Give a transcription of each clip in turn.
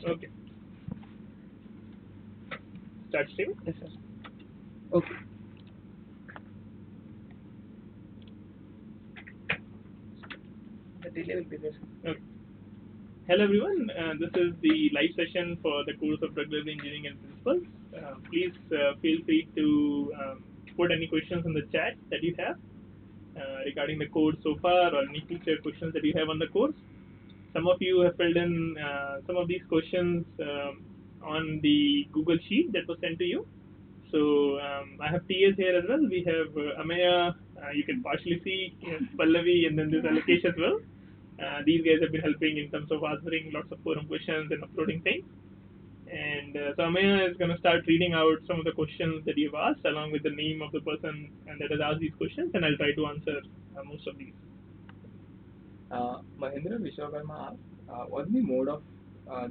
Okay. Start stream. Yes, sir. Okay. The delay will be there. Okay. Hello everyone, this is the live session for the course of Drug Delivery Engineering and Principles. Please feel free to put any questions in the chat that you have regarding the course so far or any future questions that you have on the course. Some of you have filled in some of these questions on the Google Sheet that was sent to you. So I have TAs here as well. We have Amaya, you can partially see, Pallavi, and then there's Allokesh as well. These guys have been helping in terms of answering lots of forum questions and uploading things. And so Amaya is going to start reading out some of the questions that you've asked along with the name of the person that has asked these questions, and I'll try to answer most of these. Mahendra Vishwakarma asked, what's the mode of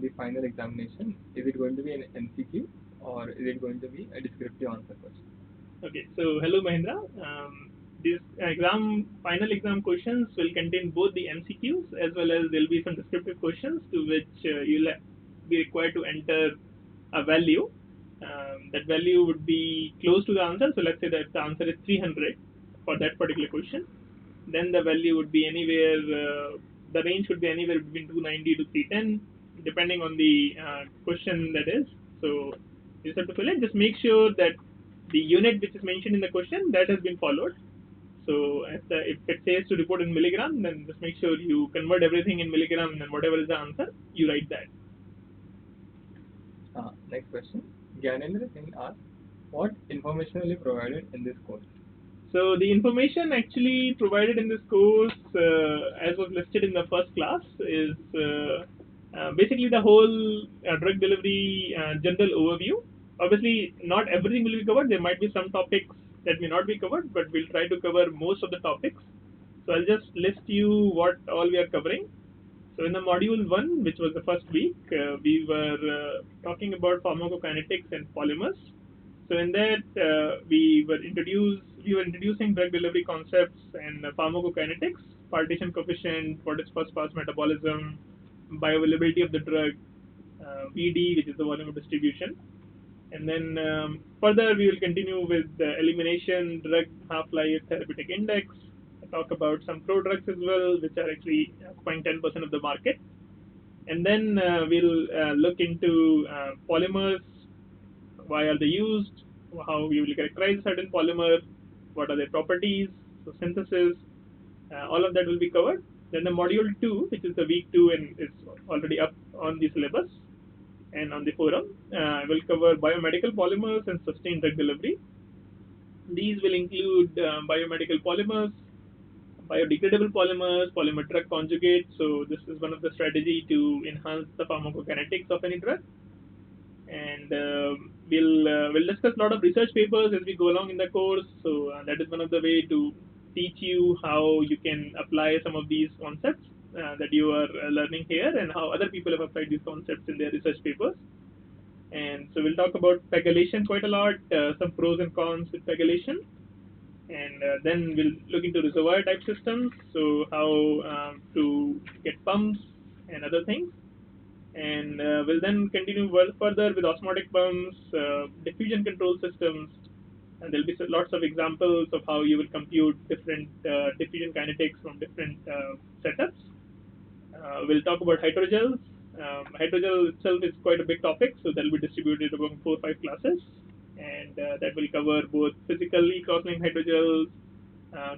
the final examination? Is it going to be an MCQ or is it going to be a descriptive answer question? Okay, so hello Mahendra. These final exam questions will contain both the MCQs as well as there will be some descriptive questions to which you'll be required to enter a value. That value would be close to the answer. So let's say that the answer is 300 for that particular question. Then the value would be anywhere, the range would be anywhere between 290 to 310, depending on the question that is. So you just have to fill it. Just make sure that the unit which is mentioned in the question, that has been followed. So if it says to report in milligram, then just make sure you convert everything in milligram, and then whatever is the answer, you write that. Next question. Gyanendra Singh asked, what information will be provided in this course? So the information actually provided in this course, as was listed in the first class, is basically the whole drug delivery general overview. Obviously, not everything will be covered. There might be some topics that may not be covered, but we'll try to cover most of the topics. So I'll just list you what all we are covering. So in the module 1, which was the first week, we were talking about pharmacokinetics and polymers. So in that, we were introducing drug delivery concepts and pharmacokinetics, partition coefficient, what is first pass metabolism, bioavailability of the drug, VD, which is the volume of distribution. And then further, we will continue with the elimination, drug half-life, therapeutic index, talk about some prodrugs as well, which are actually occupying 10% of the market. And then we'll look into polymers, why are they used, how we will characterize certain polymer, what are their properties, so synthesis, all of that will be covered. Then the module 2, which is the week 2 and is already up on the syllabus and on the forum, will cover biomedical polymers and sustained drug delivery. These will include biomedical polymers, biodegradable polymers, polymer drug conjugates. So this is one of the strategy to enhance the pharmacokinetics of any drug. And we'll discuss a lot of research papers as we go along in the course. So that is one of the way to teach you how you can apply some of these concepts that you are learning here, and how other people have applied these concepts in their research papers. And so we'll talk about pegylation quite a lot, some pros and cons with pegylation. And then we'll look into reservoir type systems, so how to get pumps and other things. And we'll then continue further with osmotic pumps, diffusion control systems, and there'll be lots of examples of how you will compute different diffusion kinetics from different setups. We'll talk about hydrogels. Hydrogel itself is quite a big topic, so that will be distributed among 4 or 5 classes, and that will cover both physically cross-linked hydrogels,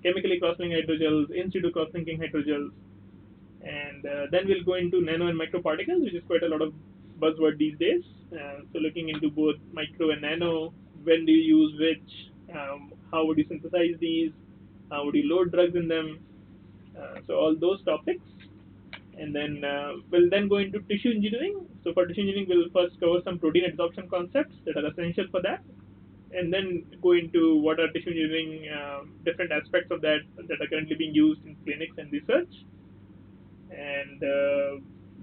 chemically cross-linked hydrogels, in situ cross-linking hydrogels, and then we'll go into nano and microparticles, which is quite a lot of buzzword these days. So looking into both micro and nano, when do you use which, how would you synthesize these, how would you load drugs in them, so all those topics. And then we'll then go into tissue engineering. So for tissue engineering, we'll first cover some protein adsorption concepts that are essential for that, and then go into what are tissue engineering, different aspects of that that are currently being used in clinics and research, and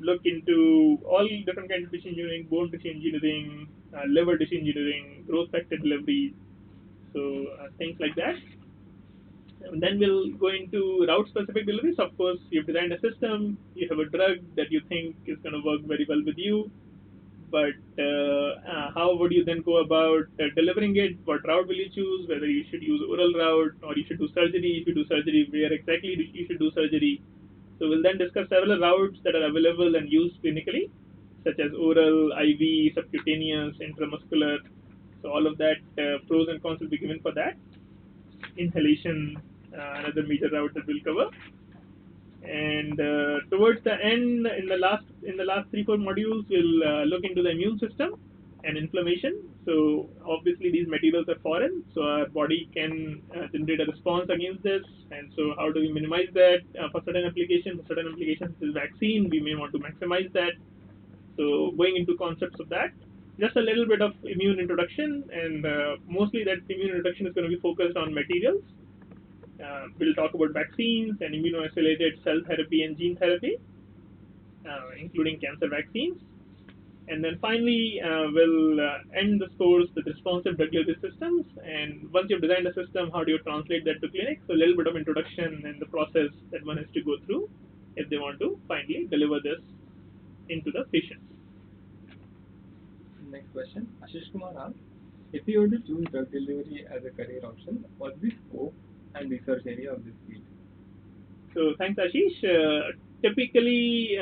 look into all different kinds of tissue engineering, bone tissue engineering, liver tissue engineering, growth factor delivery, so things like that. And then we'll go into route-specific deliveries. Of course, you've designed a system, you have a drug that you think is going to work very well with you. but how would you then go about delivering it? What route will you choose? Whether you should use oral route or you should do surgery. If you do surgery, where exactly you should do surgery? So we'll then discuss several routes that are available and used clinically, such as oral, IV, subcutaneous, intramuscular. So all of that pros and cons will be given for that. Inhalation, another major route that we'll cover. And towards the end, in the last 3-4 modules, we'll look into the immune system and inflammation. So obviously these materials are foreign, so our body can generate a response against this. And so how do we minimize that for certain applications? For certain applications, such as vaccine, we may want to maximize that. So going into concepts of that, just a little bit of immune introduction, and mostly that immune introduction is going to be focused on materials. We'll talk about vaccines and immunoacylated cell therapy and gene therapy, including cancer vaccines. And then finally, we'll end the course with responsive drug delivery systems. And once you've designed a system, how do you translate that to clinic? So a little bit of introduction and the process that one has to go through if they want to finally deliver this into the patients. Next question, Ashish Kumar asks, if you were to choose drug delivery as a career option, what's the scope and research area of this field? So thanks, Ashish. Typically,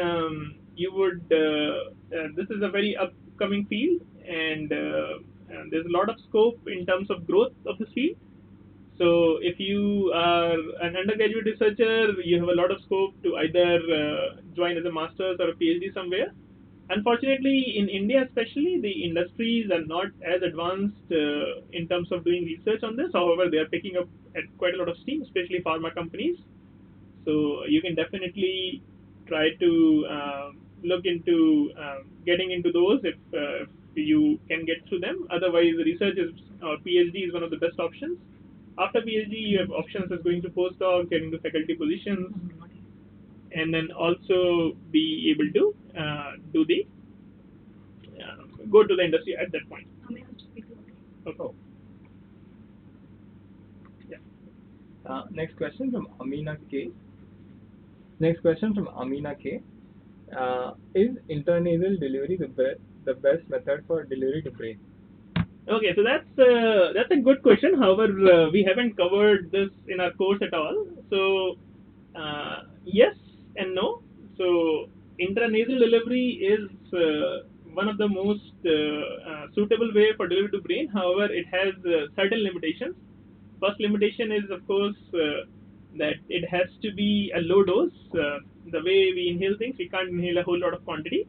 you would. This is a very upcoming field, and there's a lot of scope in terms of growth of this field. So if you are an undergraduate researcher, you have a lot of scope to either join as a master's or a PhD somewhere. Unfortunately, in India especially, the industries are not as advanced in terms of doing research on this. However, they are picking up at quite a lot of steam, especially pharma companies. So you can definitely try to look into getting into those if you can get through them. Otherwise, research is or PhD is one of the best options. After PhD, you have options as going to postdoc, getting to faculty positions, and then also be able to do the go to the industry at that point. Okay. Oh. Yeah. Next question from Amina K. Is intranasal delivery the best method for delivery to brain? Okay, so that's a good question. However, we haven't covered this in our course at all. So yes and no. So intranasal delivery is one of the most suitable way for delivery to brain. However, it has certain limitations. First limitation is, of course, that it has to be a low dose. The way we inhale things, we can't inhale a whole lot of quantity.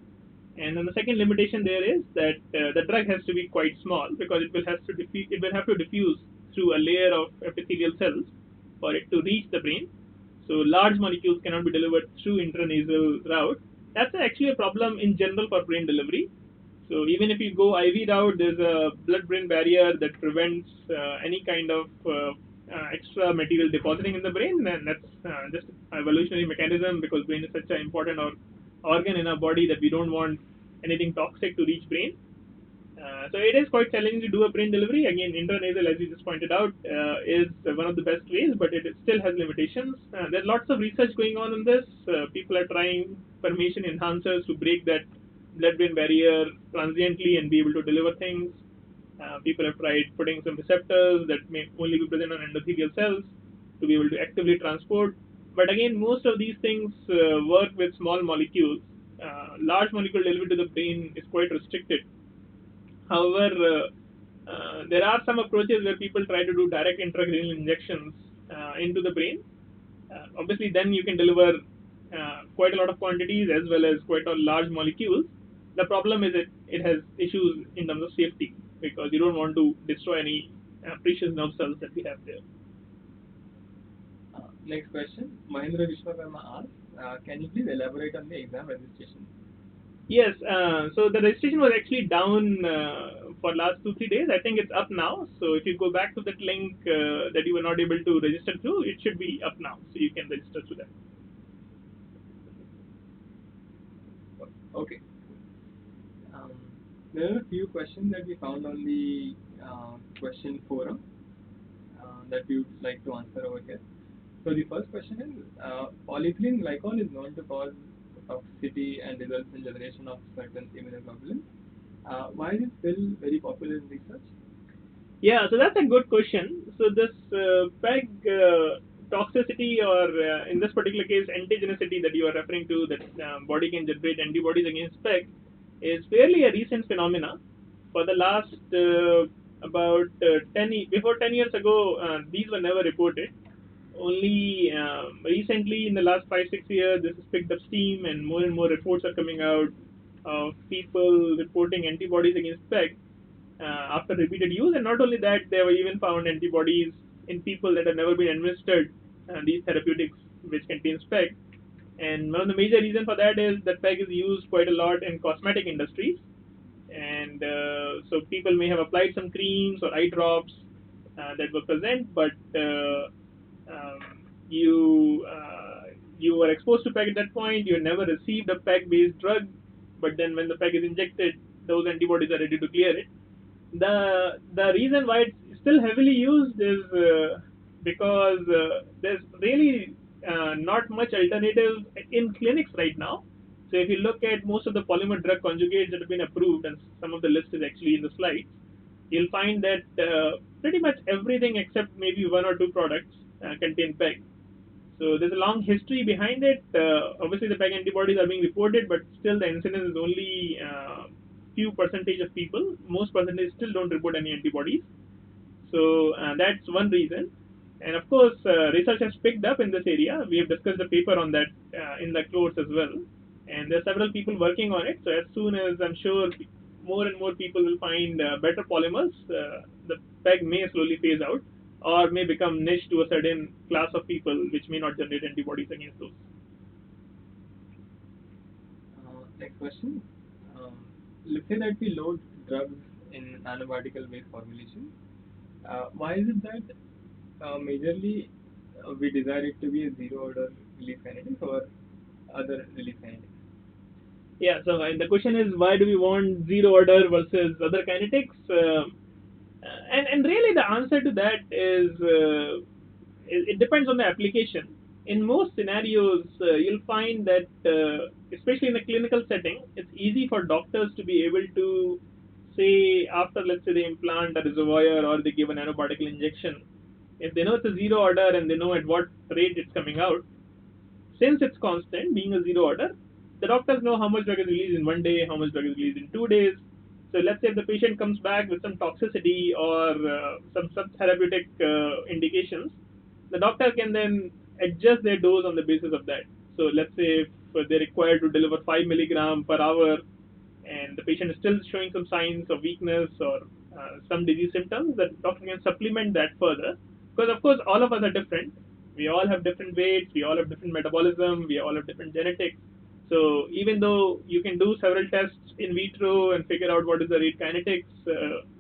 And then the second limitation there is that the drug has to be quite small because it will have to diffuse through a layer of epithelial cells for it to reach the brain. So large molecules cannot be delivered through intranasal route. That's actually a problem in general for brain delivery. So even if you go IV route, there's a blood-brain barrier that prevents any kind of extra material depositing in the brain, and that's just an evolutionary mechanism because brain is such an important organ in our body that we don't want anything toxic to reach brain. So it is quite challenging to do a brain delivery. Again, intranasal, as you just pointed out, is one of the best ways, but it still has limitations. There's lots of research going on this. People are trying permeation enhancers to break that blood-brain barrier transiently and be able to deliver things. People have tried putting some receptors that may only be present on endothelial cells to be able to actively transport. But again, most of these things work with small molecules. Large molecule delivery to the brain is quite restricted. However, there are some approaches where people try to do direct intracranial injections into the brain. Obviously, then you can deliver quite a lot of quantities as well as quite a large molecules. The problem is it has issues in terms of safety because you don't want to destroy any precious nerve cells that we have there. Next question, Mahendra Vishwakarma asks, can you please elaborate on the exam registration? Yes, so the registration was actually down for last 2-3 days. I think it's up now. So if you go back to that link that you were not able to register through, it should be up now. So you can register through that. Okay. There are a few questions that we found on the question forum that we would like to answer over here. So the first question is, polyethylene glycol is known to cause toxicity and results in generation of certain immunoglobulins. Why is it still very popular in research? Yeah, so that's a good question. So this PEG toxicity, or in this particular case, antigenicity that you are referring to, that body can generate antibodies against PEG, is fairly a recent phenomena. For the last about before 10 years ago, these were never reported. Only recently, in the last 5 6 years, this has picked up steam, and more reports are coming out of people reporting antibodies against PEG after repeated use. And not only that, they have even found antibodies in people that have never been administered these therapeutics which contains PEG. And one of the major reasons for that is that PEG is used quite a lot in cosmetic industries. And so people may have applied some creams or eye drops that were present, but you were exposed to PEG at that point. You never received a PEG-based drug, but then when the PEG is injected, those antibodies are ready to clear it. The reason why it's still heavily used is because there's really not much alternative in clinics right now. So if you look at most of the polymer drug conjugates that have been approved, and some of the list is actually in the slides, you'll find that pretty much everything except maybe one or two products contain PEG. So there's a long history behind it. Obviously, the PEG antibodies are being reported, but still the incidence is only few percentage of people. Most percentage still don't report any antibodies. So that's one reason. And of course, research has picked up in this area. We have discussed the paper on that in the course as well. And there are several people working on it. So as soon as I'm sure more and more people will find better polymers, the PEG may slowly phase out or may become niche to a certain class of people which may not generate antibodies against those. Next question. Let's say that we load drugs in nanoparticle based formulation. Why is it that majorly we desire it to be a zero order release kinetics or other release kinetics? Yeah, so the question is, why do we want zero order versus other kinetics? And really the answer to that is it depends on the application. In most scenarios, you'll find that, especially in a clinical setting, it's easy for doctors to be able to say, after let's say they implant a reservoir or they give a nanoparticle injection, if they know it's a zero order and they know at what rate it's coming out, since it's constant, being a zero order, the doctors know how much drug is released in one day, how much drug is released in 2 days. So let's say if the patient comes back with some toxicity or some subtherapeutic indications, the doctor can then adjust their dose on the basis of that. So let's say if they're required to deliver 5 milligram per hour and the patient is still showing some signs of weakness or some disease symptoms, the doctor can supplement that further. Because of course all of us are different. We all have different weights, we all have different metabolism, we all have different genetics. So even though you can do several tests in vitro and figure out what is the rate kinetics,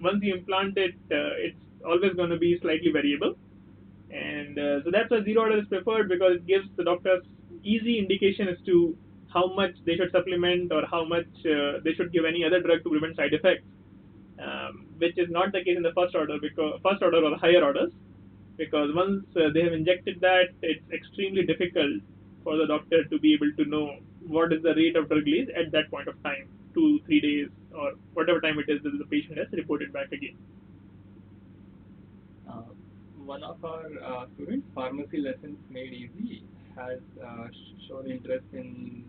once you implant it, it's always going to be slightly variable. And so that's why zero order is preferred, because it gives the doctors easy indication as to how much they should supplement or how much they should give any other drug to prevent side effects, which is not the case in the first order, because first order or higher orders, because once they have injected that, it's extremely difficult for the doctor to be able to know what is the rate of drug release at that point of time, 2 3 days or whatever time it is that the patient has reported back again. One of our students, Pharmacy Lessons Made Easy, has shown interest in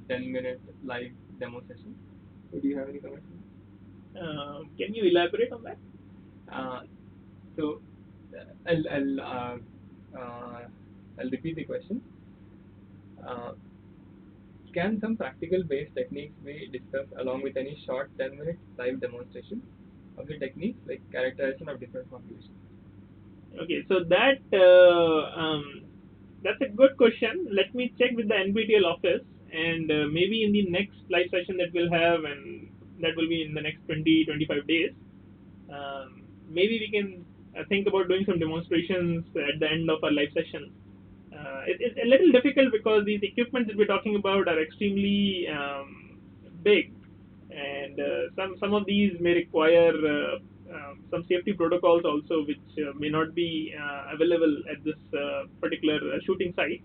10-minute live demo session. So do you have any comments? Can you elaborate on that? So I'll repeat the question. Can some practical based techniques be discussed along with any short 10-minute live demonstration of the techniques, like characterization of different populations? Okay, so that's a good question. Let me check with the NPTEL office, and maybe in the next live session that we'll have, and that will be in the next 20-25 days, maybe we can think about doing some demonstrations at the end of our live session. It's a little difficult because these equipment that we're talking about are extremely big, and some of these may require some safety protocols also, which may not be available at this particular shooting site.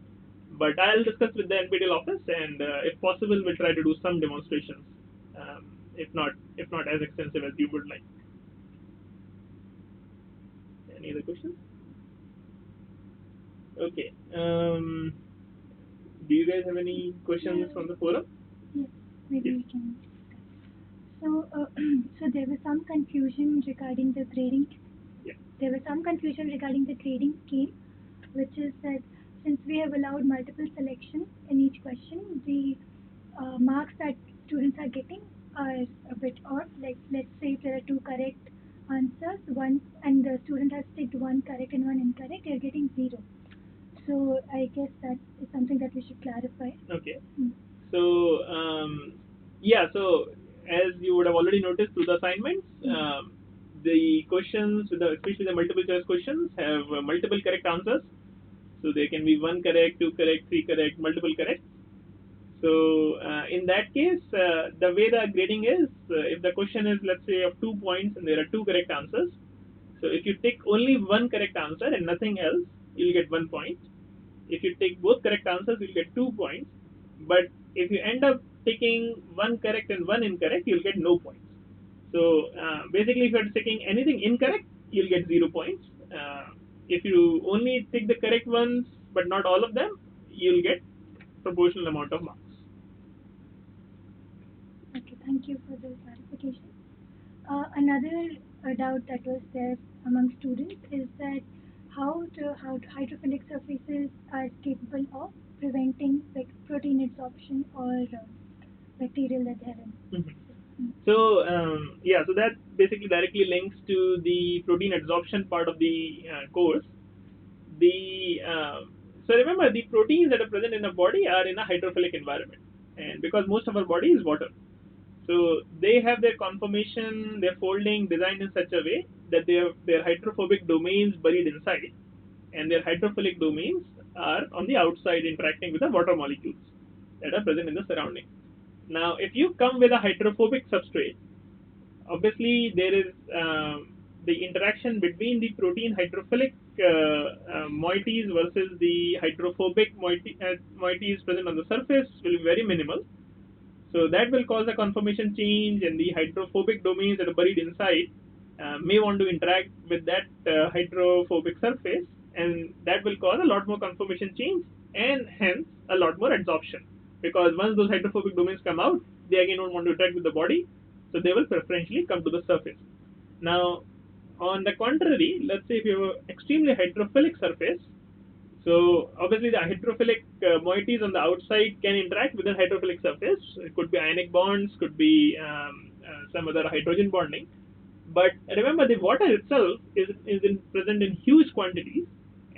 But I'll discuss with the NPTEL office, and if possible, we'll try to do some demonstrations. if not as extensive as you would like. Any other questions? Okay. Do you guys have any questions from the forum? Yes, maybe Yes. we can. So, so there was some confusion regarding the grading. Yeah. There was some confusion regarding the grading scheme, which is that since we have allowed multiple selections in each question, the marks that students are getting are a bit odd. Like, let's say if there are two correct answers, one and the student has ticked one correct and one incorrect, they are getting 0. So I guess that is something that we should clarify. Okay. Mm. So yeah, so as you would have already noticed through the assignments, the questions, especially the multiple choice questions, have multiple correct answers. So there can be one correct, two correct, three correct, multiple correct. So in that case, the way the grading is, if the question is, let's say, of 2 points and there are two correct answers, so if you take only one correct answer and nothing else, you'll get 1 point. If you take both correct answers, you'll get 2 points. But if you end up taking one correct and one incorrect, you'll get no points. So basically, if you're taking anything incorrect, you'll get 0 points. If you only take the correct ones but not all of them, you'll get proportional amount of marks. Okay, thank you for the clarification. Another doubt that was there among students is that how hydrophilic surfaces are capable of preventing like protein absorption or bacterial adherence. So yeah, so that basically directly links to the protein absorption part of the course. So remember, the proteins that are present in the body are in a hydrophilic environment, and because most of our body is water, so they have their conformation, their folding designed in such a way that their hydrophobic domains buried inside, and their hydrophilic domains are on the outside interacting with the water molecules that are present in the surrounding. Now, if you come with a hydrophobic substrate, obviously there is the interaction between the protein hydrophilic moieties versus the hydrophobic moieties present on the surface will be very minimal. So that will cause a conformation change, and the hydrophobic domains that are buried inside may want to interact with that hydrophobic surface, and that will cause a lot more conformation change and hence a lot more adsorption. Because once those hydrophobic domains come out, they again don't want to interact with the body, so they will preferentially come to the surface. Now, on the contrary, let's say if you have an extremely hydrophilic surface, so obviously the hydrophilic moieties on the outside can interact with the hydrophilic surface. It could be ionic bonds, could be some other hydrogen bonding. But remember, the water itself is present in huge quantities,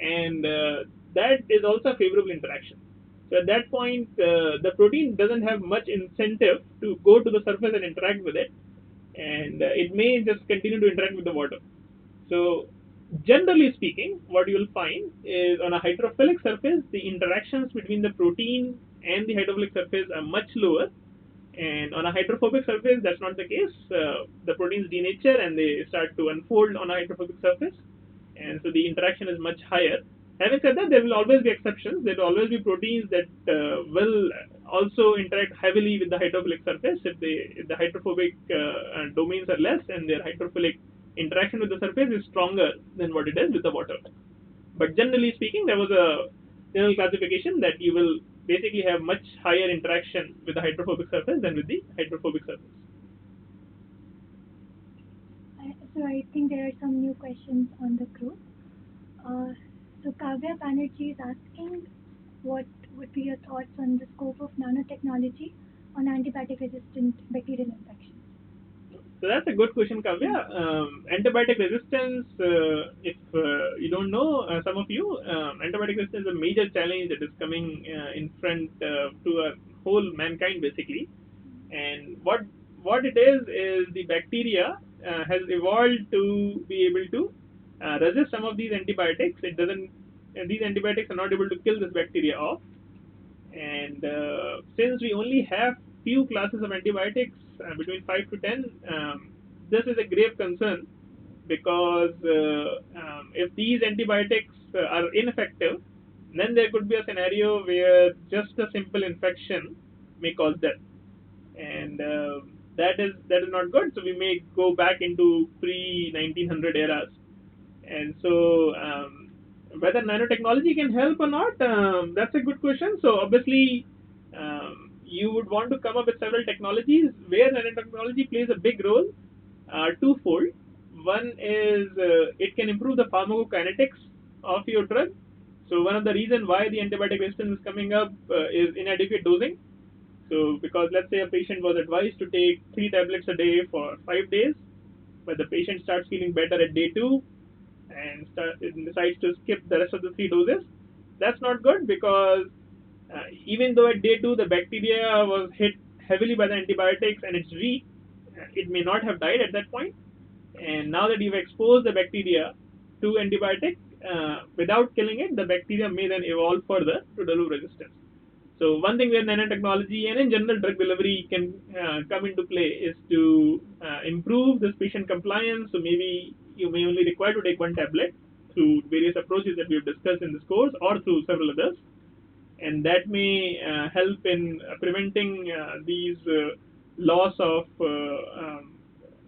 and that is also a favorable interaction. So at that point, the protein doesn't have much incentive to go to the surface and interact with it, and it may just continue to interact with the water. So generally speaking, what you will find is on a hydrophilic surface, the interactions between the protein and the hydrophilic surface are much lower, and on a hydrophobic surface, that's not the case. The proteins denature and they start to unfold on a hydrophobic surface, and so the interaction is much higher. Having said that, there will always be exceptions. There will always be proteins that will also interact heavily with the hydrophilic surface if the hydrophobic domains are less and their hydrophilic interaction with the surface is stronger than what it is with the water. But generally speaking, there was a general classification that you will basically have much higher interaction with the hydrophobic surface than with the hydrophobic surface. So I think there are some new questions on the group. So Kavya Banerjee is asking, what would be your thoughts on the scope of nanotechnology on antibiotic resistant bacterial infections? So that's a good question, Kavya. Antibiotic resistance, if you don't know, some of you, antibiotic resistance is a major challenge that is coming in front to a whole mankind basically. And what it is the bacteria has evolved to be able to resist some of these antibiotics. It doesn't. These antibiotics are not able to kill this bacteria off. And since we only have few classes of antibiotics between 5 to 10, this is a grave concern because if these antibiotics are ineffective, then there could be a scenario where just a simple infection may cause death. And that is not good. So we may go back into pre-1900 eras. And so whether nanotechnology can help or not, that's a good question. So obviously, you would want to come up with several technologies where nanotechnology plays a big role, twofold. One is it can improve the pharmacokinetics of your drug. So one of the reasons why the antibiotic resistance is coming up is inadequate dosing. So because let's say a patient was advised to take 3 tablets a day for 5 days, but the patient starts feeling better at day 2 and decides to skip the rest of the 3 doses. That's not good because even though at day 2 the bacteria was hit heavily by the antibiotics and it's weak, it may not have died at that point. And now that you've exposed the bacteria to antibiotic without killing it, the bacteria may then evolve further to develop resistance. So one thing where nanotechnology and in general drug delivery can come into play is to improve this patient compliance. So maybe you may only require to take 1 tablet through various approaches that we have discussed in this course or through several others. And that may help in preventing these loss of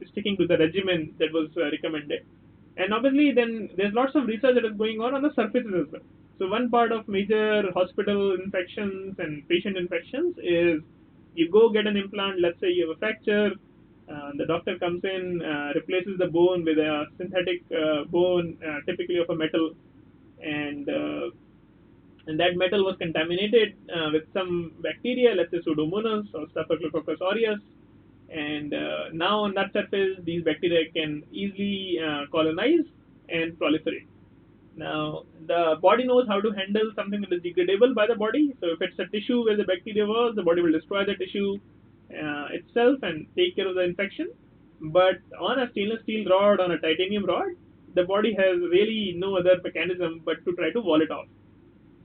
sticking to the regimen that was recommended. And obviously, then there's lots of research that is going on the surfaces as well. So one part of major hospital infections and patient infections is you go get an implant. Let's say you have a fracture. The doctor comes in, replaces the bone with a synthetic bone, typically of a metal, and uh, and that metal was contaminated with some bacteria, let's say Pseudomonas or Staphylococcus aureus, and now on that surface, these bacteria can easily colonize and proliferate. Now, the body knows how to handle something that is degradable by the body. So, if it's a tissue where the bacteria was, the body will destroy the tissue itself and take care of the infection. But on a stainless steel rod, on a titanium rod, the body has really no other mechanism but to try to wall it off.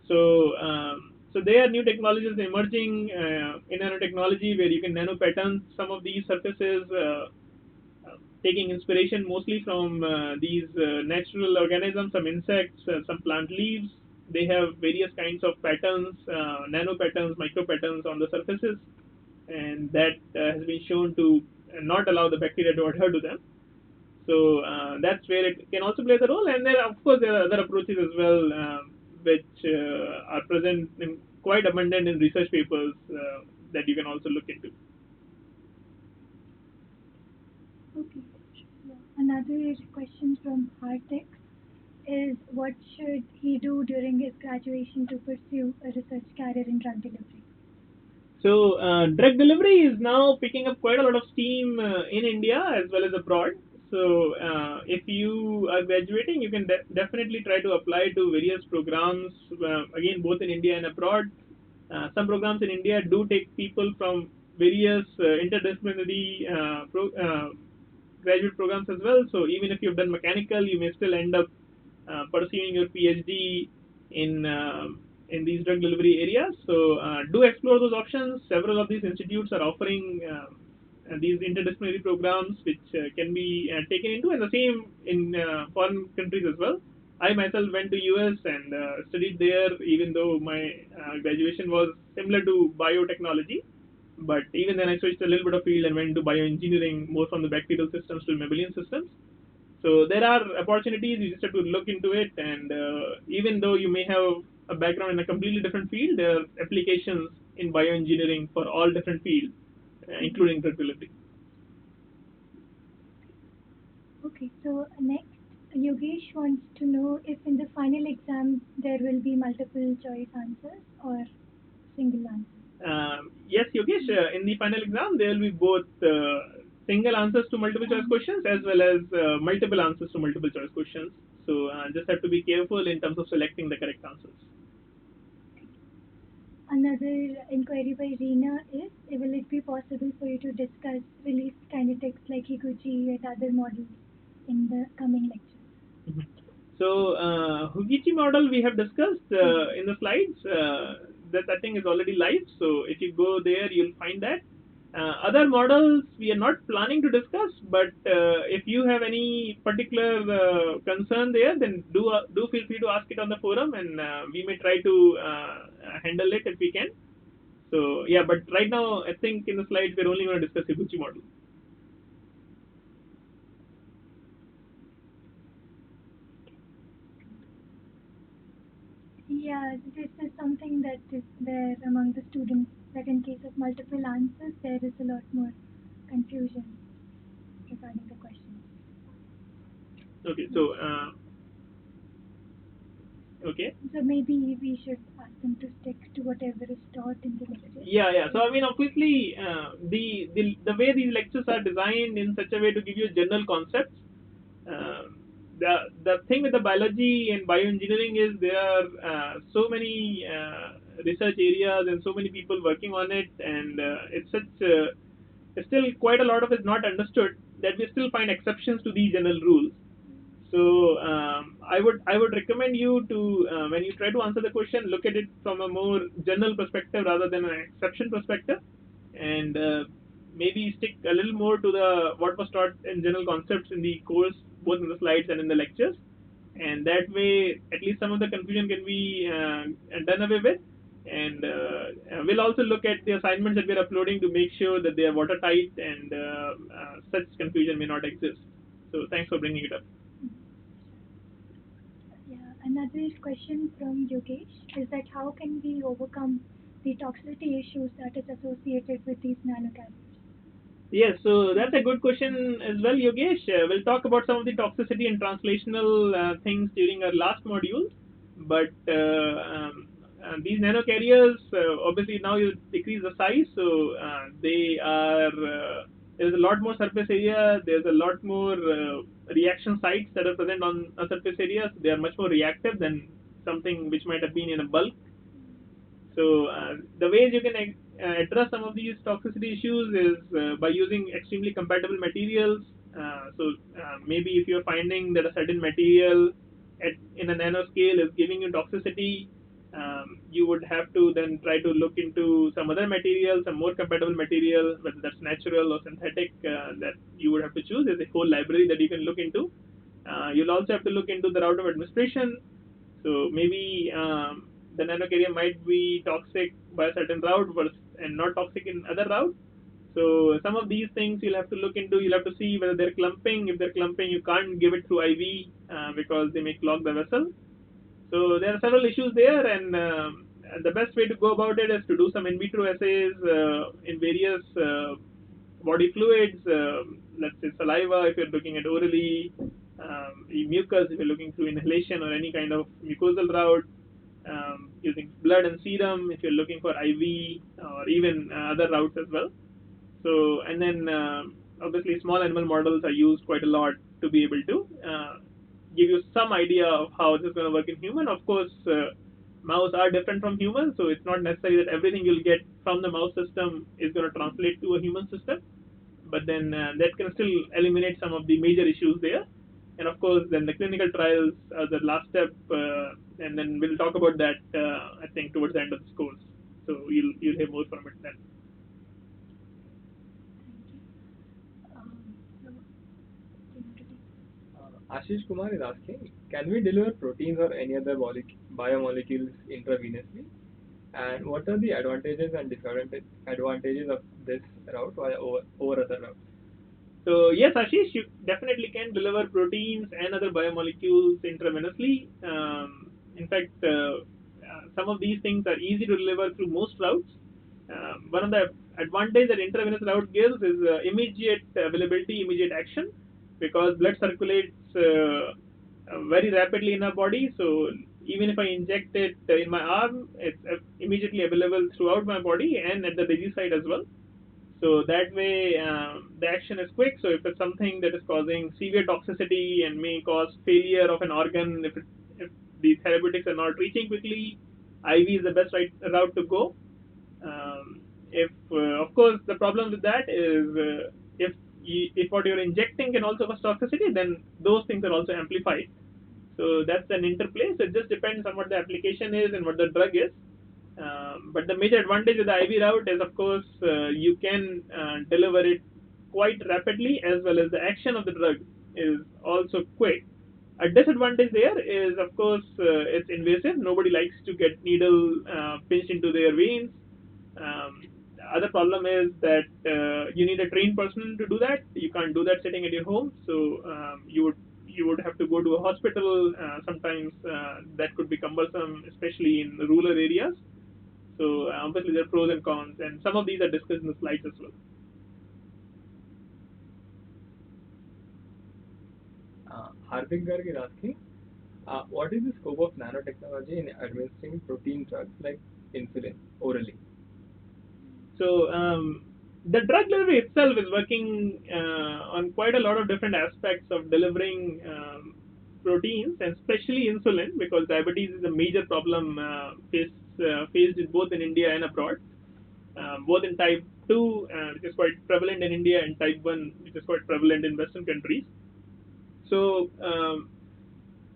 So there are new technologies emerging in nanotechnology where you can nano pattern some of these surfaces, taking inspiration mostly from these natural organisms, some insects, some plant leaves. They have various kinds of patterns, nano patterns, micro patterns on the surfaces, and that has been shown to not allow the bacteria to adhere to them. So that's where it can also play the role, and there of course there are other approaches as well, which are present in quite abundant in research papers that you can also look into. Okay. So another question from Hardik is what should he do during his graduation to pursue a research career in drug delivery? So drug delivery is now picking up quite a lot of steam in India as well as abroad. So if you are graduating, you can definitely try to apply to various programs, again both in India and abroad. Some programs in India do take people from various interdisciplinary graduate programs as well. So even if you've done mechanical, you may still end up pursuing your PhD in in these drug delivery areas. So do explore those options. Several of these institutes are offering these interdisciplinary programs, which can be taken into, and the same in foreign countries as well. I myself went to US and studied there, even though my graduation was similar to biotechnology. But even then, I switched a little bit of field and went into bioengineering, more from the bacterial systems to mammalian systems. So there are opportunities. You just have to look into it, and even though you may have a background in a completely different field, there are applications in bioengineering for all different fields, including drug delivery. Okay, so next, Yogesh wants to know if in the final exam there will be multiple choice answers or single answers. Yes, Yogesh, in the final exam, there will be both single answers to multiple choice questions as well as multiple answers to multiple choice questions. So just have to be careful in terms of selecting the correct answers. Another inquiry by Reena is will it be possible for you to discuss release kinetics like Higuchi and other models in the coming lectures? Mhm. So Hugichi model we have discussed in the slides. That thing is already live. So if you go there, you'll find that. Other models we are not planning to discuss, but if you have any particular concern there, then do feel free to ask it on the forum, and we may try to handle it if we can. So yeah, but right now I think in the slides we're only going to discuss Higuchi model. Yeah, this is something that is there among the students, that in case of multiple answers, there is a lot more confusion regarding the questions. Okay, so okay. So maybe we should ask them to stick to whatever is taught in the lecture. Yeah. So I mean, obviously, the way these lectures are designed in such a way to give you general concepts. The thing with the biology and bioengineering is there are so many research areas and so many people working on it, and still quite a lot of it is not understood, that we still find exceptions to these general rules. So I would recommend you to when you try to answer the question, look at it from a more general perspective rather than an exception perspective, and maybe stick a little more to the what was taught in general concepts in the course, both in the slides and in the lectures, and that way at least some of the confusion can be done away with. And we'll also look at the assignments that we're uploading to make sure that they are watertight and such confusion may not exist. So thanks for bringing it up. Yeah, another question from Yogesh is that how can we overcome the toxicity issues that is associated with these nanocarriers? Yes, so that's a good question as well, Yogesh. We'll talk about some of the toxicity and translational things during our last module. But these nanocarriers, obviously now you decrease the size, so they are there's a lot more surface area. There's a lot more reaction sites that are present on a surface area. So they are much more reactive than something which might have been in a bulk. So the ways you can address some of these toxicity issues is by using extremely compatible materials. Maybe if you're finding that a certain material in a nanoscale is giving you toxicity, you would have to then try to look into some other material, some more compatible material, whether that's natural or synthetic, that you would have to choose. There's a whole library that you can look into. You'll also have to look into the route of administration. So maybe the nanocarrier might be toxic by a certain route and not toxic in other routes. So some of these things you'll have to look into. You'll have to see whether they're clumping. If they're clumping, you can't give it through IV because they may clog the vessel. So there are several issues there, and the best way to go about it is to do some in vitro assays in various body fluids. Let's say saliva if you're looking at orally, mucus if you're looking through inhalation or any kind of mucosal route, using blood and serum if you're looking for IV or even other routes as well. So and then obviously small animal models are used quite a lot to be able to give you some idea of how this is going to work in human. Of course, mouse are different from humans, so it's not necessary that everything you'll get from the mouse system is going to translate to a human system. But then that can still eliminate some of the major issues there. And of course, then the clinical trials are the last step, and then we'll talk about that I think towards the end of this course. So you'll hear more from it then. Ashish Kumar is asking, can we deliver proteins or any other biomolecules intravenously? And what are the advantages and disadvantages of this route over other routes? So yes, Ashish, you definitely can deliver proteins and other biomolecules intravenously. In fact, some of these things are easy to deliver through most routes. One of the advantages that intravenous route gives is immediate availability, immediate action, because blood circulates very rapidly in our body. So even if I inject it in my arm, it's immediately available throughout my body and at the disease site as well. So that way, the action is quick. So if it's something that is causing severe toxicity and may cause failure of an organ, if the therapeutics are not reaching quickly, IV is the best route to go. If of course the problem with that is if what you're injecting can also cause toxicity, then those things are also amplified. So that's an interplay. So it just depends on what the application is and what the drug is. But the major advantage of the IV route is, of course, you can deliver it quite rapidly, as well as the action of the drug is also quick. A disadvantage there is, of course, it's invasive. Nobody likes to get needle pinched into their veins. The other problem is that you need a trained person to do that. You can't do that sitting at your home, so you would have to go to a hospital. Sometimes that could be cumbersome, especially in rural areas. So obviously there are pros and cons, and some of these are discussed in the slides as well. Hardik Garg is asking, what is the scope of nanotechnology in administering protein drugs like insulin orally? So the drug delivery itself is working on quite a lot of different aspects of delivering proteins, and especially insulin, because diabetes is a major problem faced both in India and abroad. Both in type 2, which is quite prevalent in India, and type 1, which is quite prevalent in Western countries. So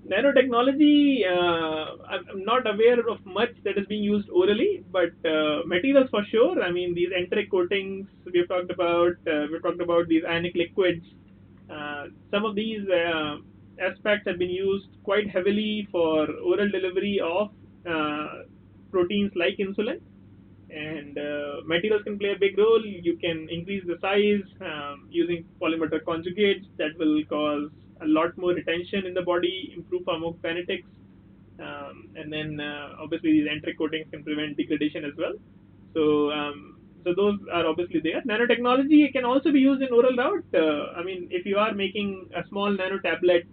nanotechnology, I'm not aware of much that is being used orally, but materials for sure. I mean, these enteric coatings we've talked about. We've talked about these ionic liquids. Some of these aspects have been used quite heavily for oral delivery of proteins like insulin. And materials can play a big role. You can increase the size using polymer drug conjugates that will cause a lot more retention in the body, improve pharmacokinetics, and then obviously these enteric coatings can prevent degradation as well. So those are obviously there. Nanotechnology can also be used in oral route. I mean, if you are making a small nano tablet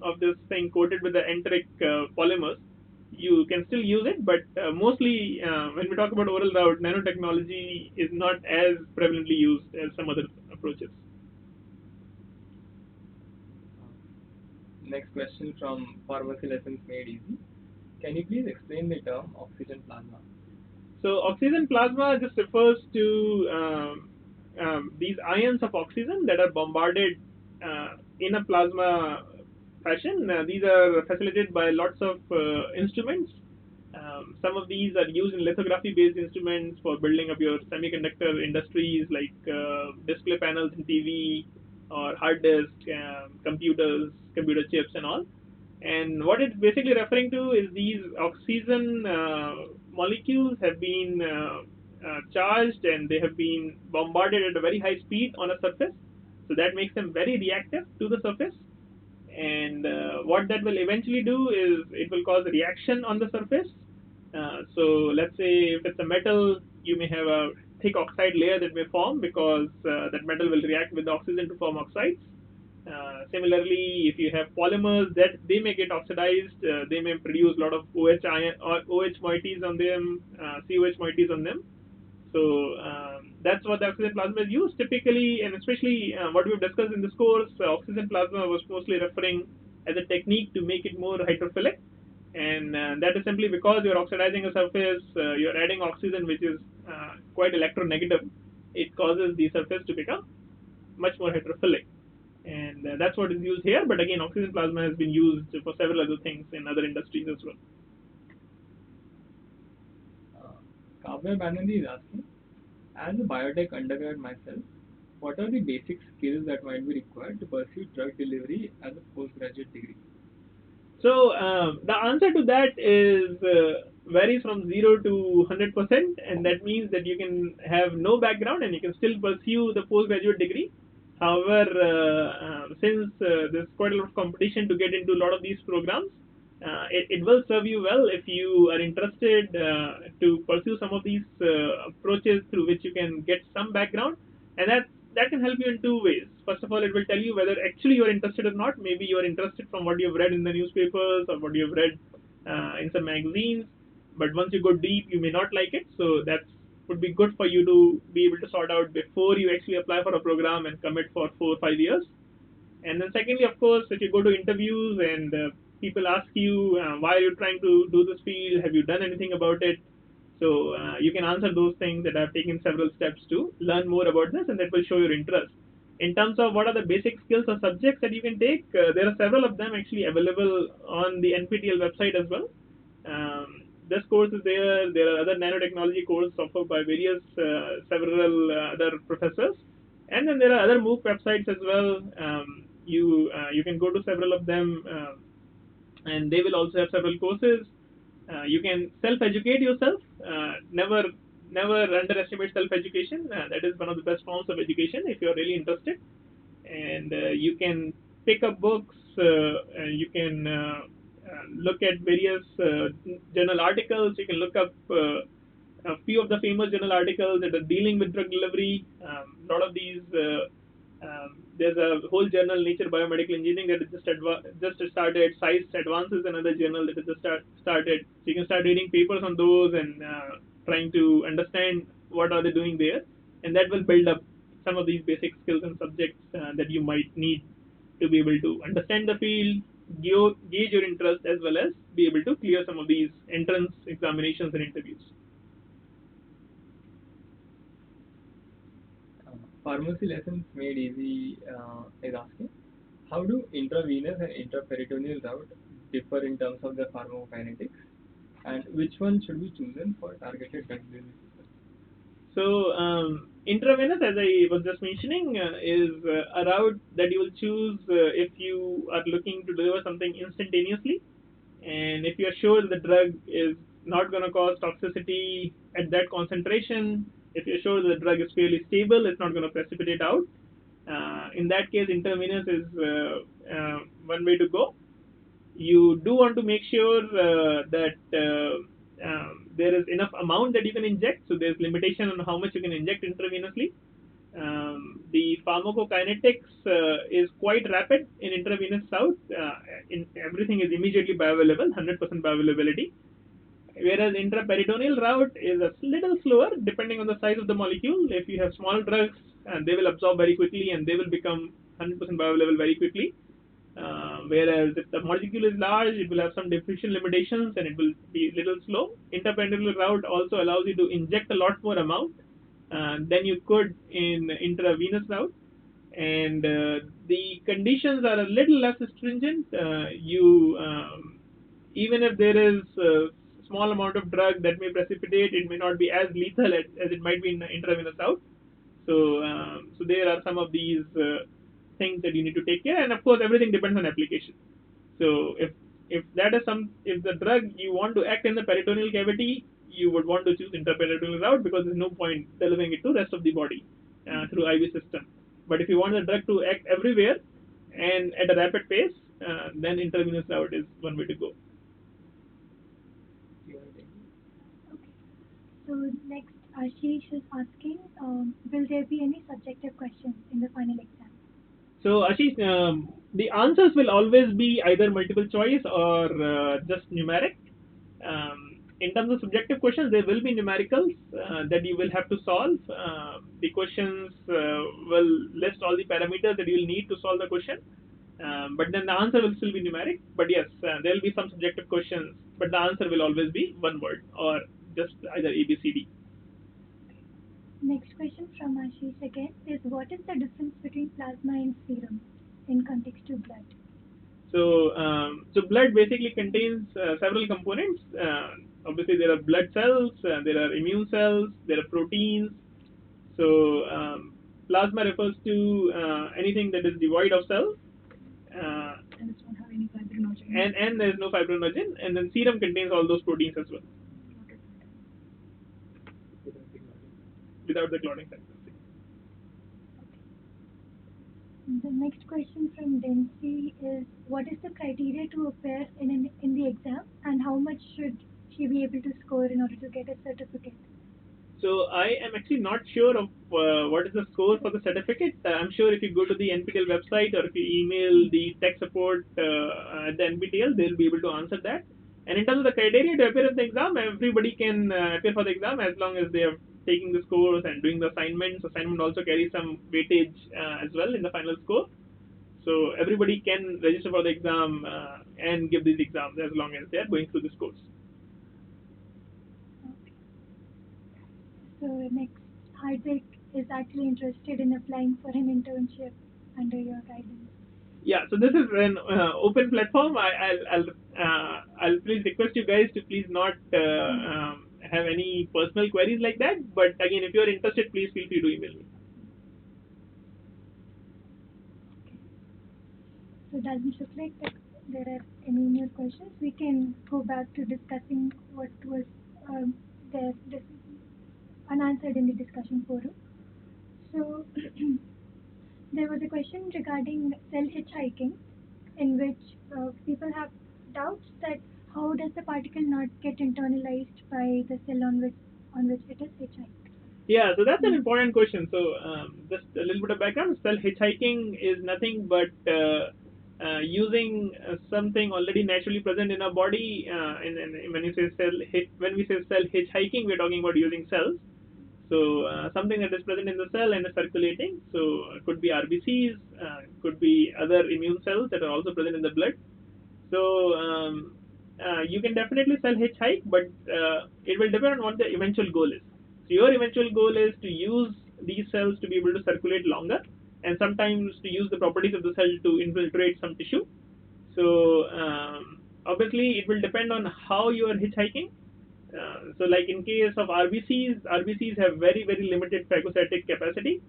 of this thing coated with the enteric polymers, you can still use it, but mostly when we talk about oral route, nanotechnology is not as prevalently used as some other approaches. Next question from Pharmacy Lessons Made Easy. Can you please explain the term oxygen plasma? So oxygen plasma just refers to these ions of oxygen that are bombarded in a plasma fashion. These are facilitated by lots of instruments. Some of these are used in lithography-based instruments for building up your semiconductor industries, like display panels in TV or hard disk, computers, computer chips, and all. And what it's basically referring to is these oxygen molecules have been charged, and they have been bombarded at a very high speed on a surface. So that makes them very reactive to the surface. And what that will eventually do is it will cause a reaction on the surface. So let's say if it's a metal, you may have a thick oxide layer that may form because that metal will react with the oxygen to form oxides. Similarly, if you have polymers, that they may get oxidized, they may produce a lot of OH moieties on them, COH moieties on them. So that's what the oxygen plasma is used typically, and especially what we've discussed in this course. Oxygen plasma was mostly referring as a technique to make it more hydrophilic, and that is simply because you're oxidizing a surface, you're adding oxygen, which is quite electronegative. It causes the surface to become much more hydrophilic, and that's what is used here. But again, oxygen plasma has been used for several other things in other industries as well. Kavya Banerjee is asking, as a biotech undergrad myself, what are the basic skills that might be required to pursue drug delivery as a postgraduate degree? So the answer to that is varies from 0 to 100%, and that means that you can have no background and you can still pursue the postgraduate degree. However, since there's quite a lot of competition to get into a lot of these programs, it will serve you well if you are interested to pursue some of these approaches through which you can get some background, and that can help you in two ways. First of all, it will tell you whether actually you are interested or not. Maybe you are interested from what you have read in the newspapers or what you have read in some magazines, but once you go deep, you may not like it. So that would be good for you to be able to sort out before you actually apply for a program and commit for 4 or 5 years. And then secondly, of course, if you go to interviews and people ask you, why are you trying to do this field? Have you done anything about it? So you can answer those things that I've taken several steps to learn more about this, and that will show your interest. In terms of what are the basic skills or subjects that you can take, there are several of them actually available on the NPTEL website as well. This course is there. There are other nanotechnology courses offered by various several other professors, and then there are other MOOC websites as well. You can go to several of them, and they will also have several courses. You can self-educate yourself. Never never underestimate self-education. That is one of the best forms of education if you are really interested. And you can pick up books, and you can look at various journal articles. You can look up a few of the famous journal articles that are dealing with drug delivery. A lot of these, there's a whole journal, Nature Biomedical Engineering, that just started. Science Advances, another journal that has just started. So you can start reading papers on those and trying to understand what are they doing there, and that will build up some of these basic skills and subjects that you might need to be able to understand the field, gauge your interest, as well as be able to clear some of these entrance examinations and interviews. Pharmacy lessons made easy is asking, how do intravenous and intraperitoneal route differ in terms of the pharmacokinetics, and which one should be chosen for targeted drug delivery systems? So intravenous, as I was just mentioning, is a route that you will choose if you are looking to deliver something instantaneously, and if you are sure the drug is not going to cause toxicity at that concentration, if you're sure the drug is fairly stable, it's not going to precipitate out. In that case, intravenous is one way to go. You do want to make sure that there is enough amount that you can inject, so there's limitation on how much you can inject intravenously. The pharmacokinetics is quite rapid in intravenous route. Everything is immediately bioavailable, 100% bioavailability. Whereas intraperitoneal route is a little slower depending on the size of the molecule. If you have small drugs, they will absorb very quickly and they will become 100% bioavailable very quickly. Whereas if the molecule is large, it will have some diffusion limitations and it will be a little slow. Intraperitoneal route also allows you to inject a lot more amount than you could in intravenous route, and the conditions are a little less stringent. Even if there is a small amount of drug that may precipitate, it may not be as lethal as it might be in intravenous route. So there are some of these things that you need to take care, and of course everything depends on application. So if the drug you want to act in the peritoneal cavity, you would want to choose intraperitoneal route because there's no point delivering it to rest of the body through IV system. But if you want the drug to act everywhere and at a rapid pace, then intravenous route is one way to go. Okay. So next, Ashish is asking, will there be any subjective questions in the final exam? So Ashish, the answers will always be either multiple choice or just numeric. In terms of subjective questions, there will be numericals that you will have to solve. The questions will list all the parameters that you will need to solve the question, but then the answer will still be numeric. But yes, there will be some subjective questions, but the answer will always be one word or just either A, B, C, D. Next question from Ashish again is, what is the difference between plasma and serum in context to blood? So blood basically contains several components. Obviously, there are blood cells, there are immune cells, there are proteins. So plasma refers to anything that is devoid of cells. And it won't have any fibrinogen. And there is no fibrinogen, and then serum contains all those proteins as well, without the clotting factor. The next question from Densi is, what is the criteria to appear in the exam, and how much should she be able to score in order to get a certificate? So I am actually not sure of what is the score for the certificate. I'm sure if you go to the NPTEL website or if you email the tech support at the NPTEL, they'll be able to answer that. And in terms of the criteria to appear at the exam, everybody can appear for the exam as long as they are taking the scores and doing the assignments. Assignment also carries some weightage as well in the final score. So everybody can register for the exam and give these exams as long as they are going through this course. Okay. So next, Hardik is actually interested in applying for an internship under your guidance. Yeah, so this is an open platform. I'll please request you guys to please not have any personal queries like that. But again, if you are interested, please feel free to email me. Okay. So doesn't look like that there are any more questions. We can go back to discussing what was there. unanswered in the discussion forum. So there was a question regarding cell hitchhiking, in which people have doubts that how does the particle not get internalized by the cell on which it is hitchhiked. Yeah, so that's an important question. So just a little bit of background. Cell hitchhiking is nothing but using something already naturally present in our body. And when you say when we say cell hitchhiking, we're talking about using cells. So something that is present in the cell and is circulating. So it could be RBCs, could be other immune cells that are also present in the blood. So you can definitely cell hitchhike, but it will depend on what the eventual goal is. So your eventual goal is to use these cells to be able to circulate longer, and sometimes to use the properties of the cell to infiltrate some tissue. So obviously, it will depend on how you are hitchhiking. So like in case of RBCs have very limited phagocytic capacity.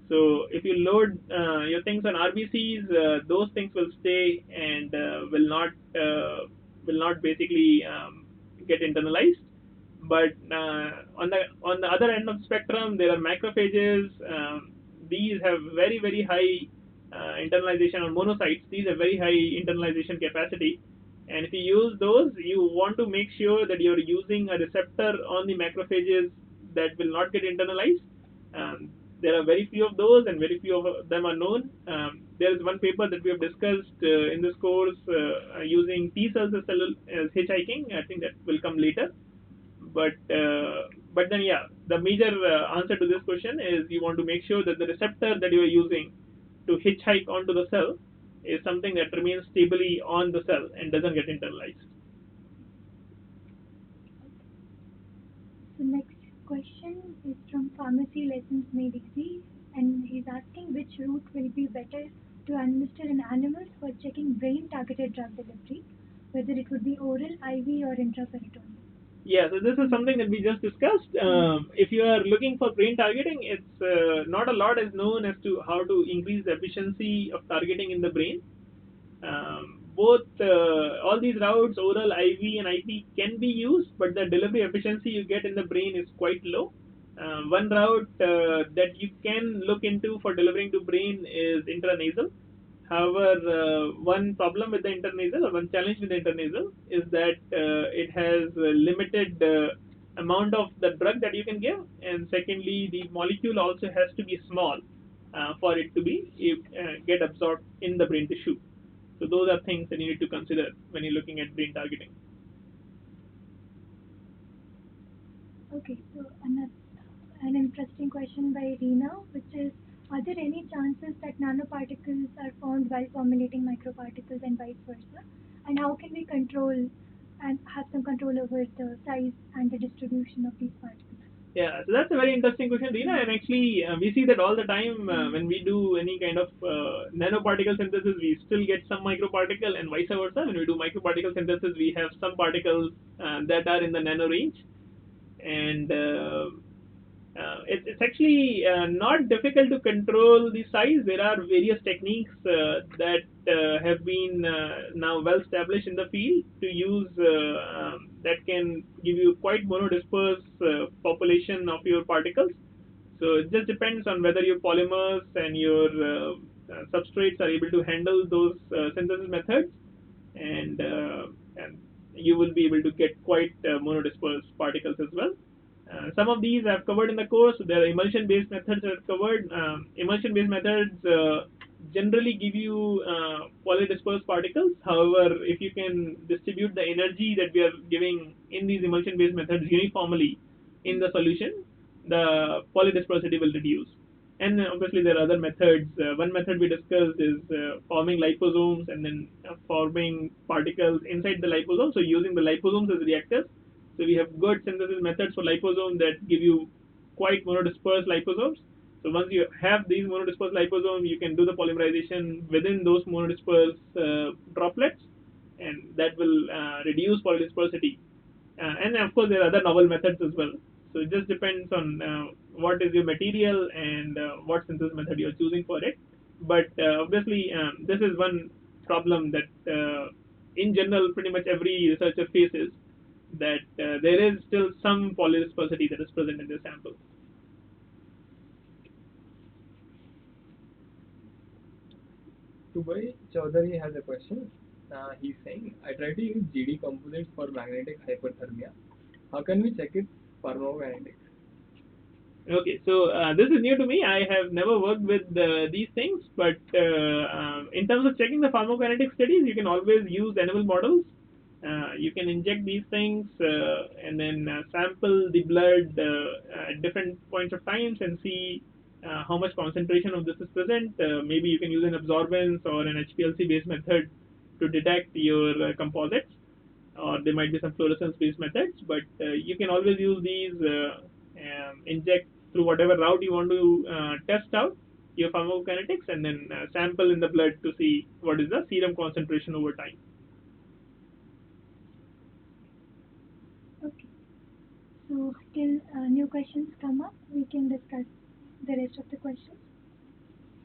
So if you load your things on RBCs, those things will stay and will not basically get internalized. But on the other end of the spectrum, there are macrophages. These have very high internalization, or monocytes. These have very high internalization capacity. And if you use those, you want to make sure that you're using a receptor on the macrophages that will not get internalized. There are very few of those, and very few of them are known. There is one paper that we have discussed in this course using T cells as hitchhiking. I think that will come later. But then yeah, the major answer to this question is you want to make sure that the receptor that you are using to hitchhike onto the cell is something that remains stably on the cell and doesn't get internalized. The next question is from Pharmacy Lessons Made Easy, and he's asking which route will be better to administer in animals for checking brain-targeted drug delivery, whether it would be oral, IV, or intraperitoneal. Yeah, so this is something that we just discussed. If you are looking for brain targeting, it's not a lot is known as to how to increase the efficiency of targeting in the brain. Both all these routes, oral, IV, and IP, can be used, but the delivery efficiency you get in the brain is quite low. One route that you can look into for delivering to brain is intranasal. However, one problem with the intranasal, or one challenge with the intranasal, is that it has a limited amount of the drug that you can give, and secondly, the molecule also has to be small for it to be get absorbed in the brain tissue. So those are things that you need to consider when you're looking at brain targeting. Okay, so an interesting question by Reena, which is, are there any chances that nanoparticles are found while formulating microparticles and vice versa? And how can we control and have some control over the size and the distribution of these particles? Yeah, so that's a very interesting question, Reena. And actually, we see that all the time when we do any kind of nanoparticle synthesis, we still get some microparticle, and vice versa. When we do microparticle synthesis, we have some particles that are in the nano range. And it's actually not difficult to control the size. There are various techniques that have been now well established in the field to use that can give you quite monodisperse population of your particles. So it just depends on whether your polymers and your substrates are able to handle those synthesis methods, and you will be able to get quite monodispersed particles as well. Some of these I've covered in the course. There are emulsion-based methods that I've covered. Emulsion-based methods generally give you polydispersed particles. However, if you can distribute the energy that we are giving in these emulsion-based methods uniformly in the solution, the polydispersity will reduce. And obviously there are other methods. One method we discussed is forming liposomes and then forming particles inside the liposome. So using the liposomes as reactors. So we have good synthesis methods for liposome that give you quite monodispersed liposomes. So once you have these monodispersed liposomes, you can do the polymerization within those monodispersed droplets, and that will reduce polydispersity. And of course, there are other novel methods as well. So it just depends on what is your material and what synthesis method you are choosing for it. But obviously, this is one problem that in general pretty much every researcher faces, that there is still some polydispersity that is present in the sample. Tubai Chaudhary has a question. He's saying, I try to use GD composites for magnetic hyperthermia. How can we check its pharmacokinetics? Okay, so this is new to me. I have never worked with these things, but in terms of checking the pharmacokinetic studies, you can always use animal models. You can inject these things and then sample the blood at different points of times and see how much concentration of this is present. Maybe you can use an absorbance or an HPLC based method to detect your composites, or there might be some fluorescence based methods, but you can always use these, inject through whatever route you want to test out your pharmacokinetics, and then sample in the blood to see what is the serum concentration over time. Okay. So till new questions come up, we can discuss the rest of the questions.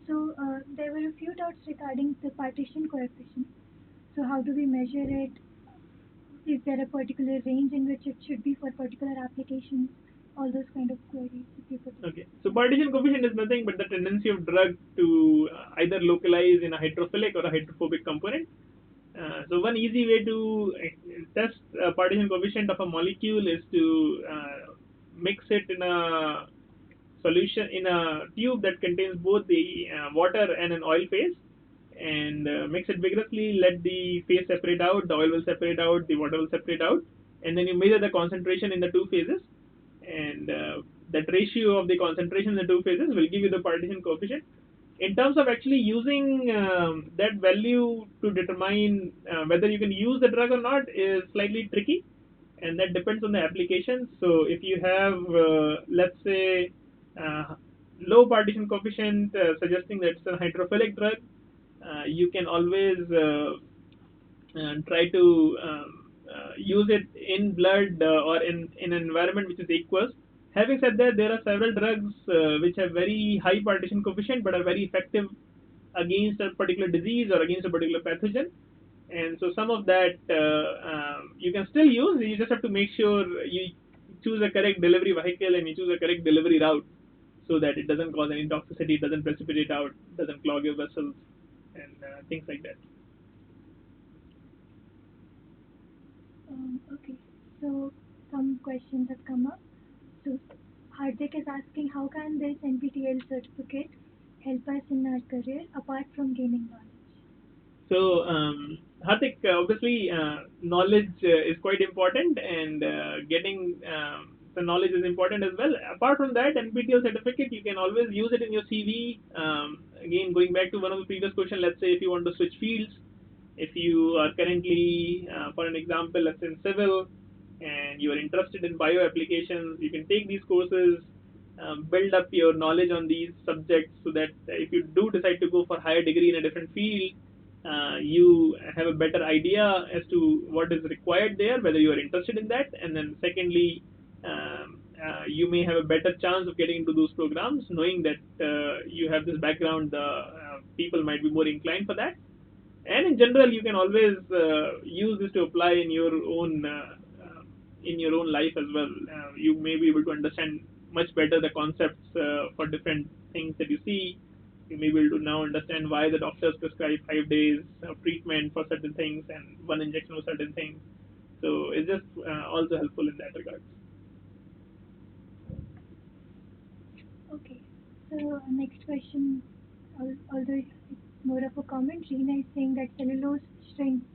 So there were a few doubts regarding the partition coefficient. So how do we measure it? Is there a particular range in which it should be for particular applications? All those kind of queries, if you could. Okay, so partition coefficient is nothing but the tendency of drug to either localize in a hydrophilic or a hydrophobic component. So one easy way to test partition coefficient of a molecule is to mix it in a solution in a tube that contains both the water and an oil phase, and mix it vigorously. Let the phase separate out, the oil will separate out, the water will separate out, and then you measure the concentration in the two phases, and that ratio of the concentration in the two phases will give you the partition coefficient. In terms of actually using that value to determine whether you can use the drug or not is slightly tricky, and that depends on the application. So if you have, let's say, low partition coefficient suggesting that it's a hydrophilic drug, you can always try to use it in blood or in an environment which is aqueous. Having said that, there are several drugs which have very high partition coefficient but are very effective against a particular disease or against a particular pathogen. And so some of that you can still use. You just have to make sure you choose a correct delivery vehicle and you choose a correct delivery route so that it doesn't cause any toxicity, it doesn't precipitate out, doesn't clog your vessels, and things like that. Okay, so some questions have come up. So Hardik is asking, how can this NPTEL certificate help us in our career apart from gaining knowledge? So, Hardik, obviously, knowledge is quite important, and getting the knowledge is important as well. Apart from that, NPTEL certificate, you can always use it in your CV. Again, going back to one of the previous questions, let's say if you want to switch fields, if you are currently, for an example, let's say in civil, and you are interested in bio applications, you can take these courses, build up your knowledge on these subjects, so that if you do decide to go for higher degree in a different field, you have a better idea as to what is required there, whether you are interested in that, and then secondly, you may have a better chance of getting into those programs, knowing that you have this background. People might be more inclined for that, and in general, you can always use this to apply in your own life as well. You may be able to understand much better the concepts for different things that you see. You may be able to now understand why the doctors prescribe 5 days of treatment for certain things and one injection for certain things. So it's just also helpful in that regard. Okay, so next question, although it's more of a comment, Reena is saying that cellulose shrinks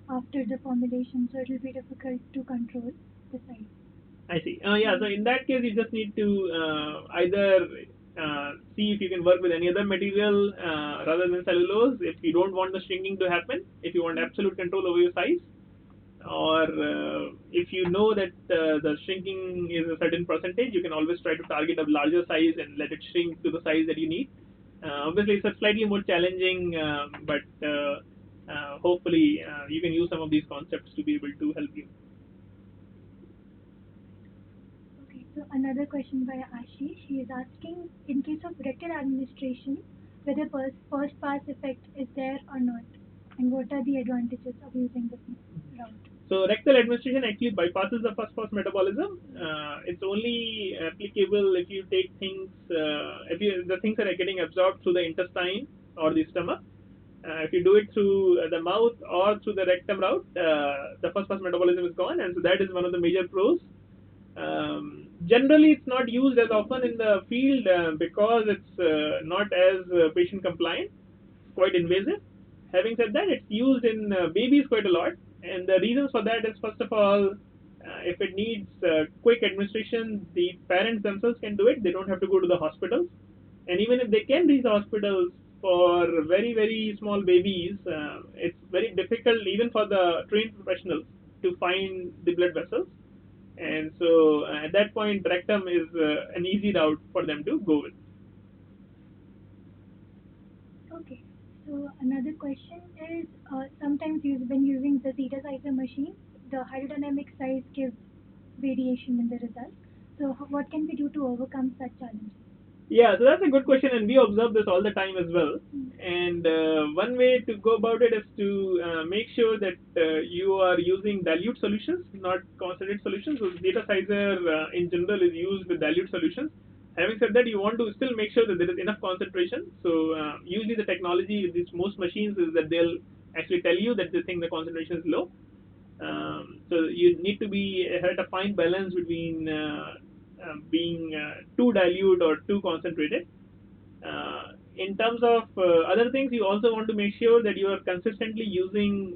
after the formulation, so it will be difficult to control the size. I see. Yeah, so in that case, you just need to either see if you can work with any other material rather than cellulose if you don't want the shrinking to happen, if you want absolute control over your size, or if you know that the shrinking is a certain percentage, you can always try to target a larger size and let it shrink to the size that you need. Obviously, it's a slightly more challenging, but hopefully you can use some of these concepts to be able to help you. Okay, so another question by Ashish. He is asking, in case of rectal administration, whether first pass effect is there or not, and what are the advantages of using this route? So rectal administration actually bypasses the first pass metabolism. It's only applicable if you take things, the things that are getting absorbed through the intestine or the stomach. If you do it through the mouth or through the rectum route, the first pass metabolism is gone, and so that is one of the major pros. Generally, it's not used as often in the field because it's not as patient compliant. It's quite invasive. Having said that, it's used in babies quite a lot, and the reasons for that is first of all, if it needs quick administration, the parents themselves can do it. They don't have to go to the hospitals, and even if they can reach the hospitals for very small babies, it's very difficult even for the trained professionals to find the blood vessels, and so at that point, rectum is an easy route for them to go with. Okay. So another question is sometimes when using the zeta sizer machine, the hydrodynamic size gives variation in the result. So what can we do to overcome such challenges? Yeah, so that's a good question, and we observe this all the time as well. And one way to go about it is to make sure that you are using dilute solutions, not concentrated solutions. So data sizer in general is used with dilute solutions. Having said that, you want to still make sure that there is enough concentration. So usually the technology with these most machines is that they'll actually tell you that they think the concentration is low. So you need to be at a fine balance between being too dilute or too concentrated. In terms of other things, you also want to make sure that you are consistently using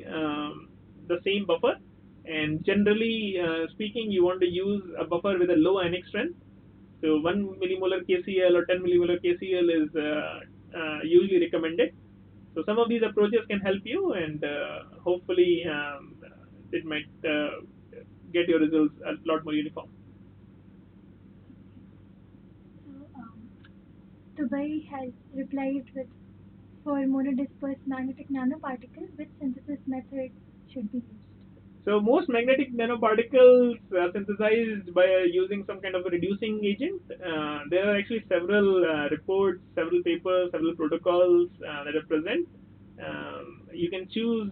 the same buffer. And generally speaking, you want to use a buffer with a low ionic strength. So 1 millimolar KCl or 10 millimolar KCl is usually recommended. So some of these approaches can help you, and hopefully it might get your results a lot more uniform. So Dubai has replied with, for monodispersed magnetic nanoparticles, which synthesis method should be used? So most magnetic nanoparticles are synthesized by using some kind of a reducing agent. There are actually several reports, several papers, several protocols that are present. You can choose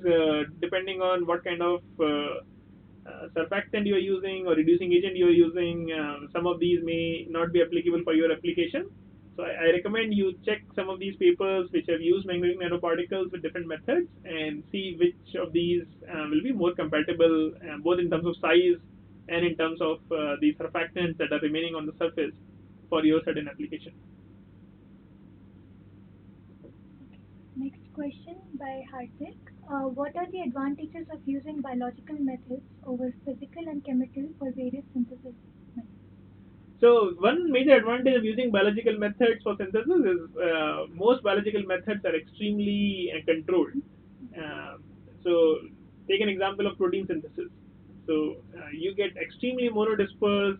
depending on what kind of surfactant you are using or reducing agent you are using. Some of these may not be applicable for your application. So I recommend you check some of these papers which have used magnetic nanoparticles with different methods and see which of these will be more compatible both in terms of size and in terms of the surfactants that are remaining on the surface for your certain application. Next question by Hardik. What are the advantages of using biological methods over physical and chemical for various synthesis methods? So one major advantage of using biological methods for synthesis is most biological methods are extremely controlled. Uh, so take an example of protein synthesis. So you get extremely monodisperse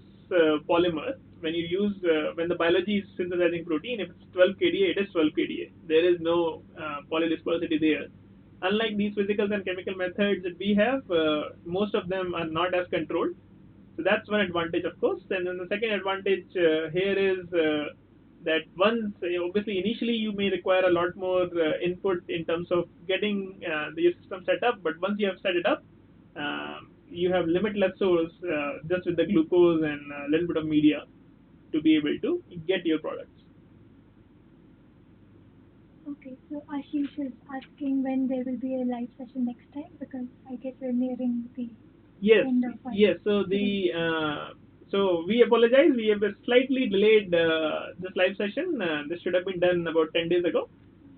polymer when you use when the biology is synthesizing protein. If it's 12 kDa, it is 12 kDa. There is no polydispersity there. Unlike these physical and chemical methods that we have, most of them are not as controlled. So that's one advantage, of course. And then the second advantage here is that once, obviously, initially you may require a lot more input in terms of getting the system set up. But once you have set it up, you have limitless source just with the glucose and a little bit of media to be able to get your products. Okay, so Ashish is asking when there will be a live session next time, because I guess we're nearing the Yes, end of our yes. So so we apologize. We have slightly delayed this live session. This should have been done about 10 days ago.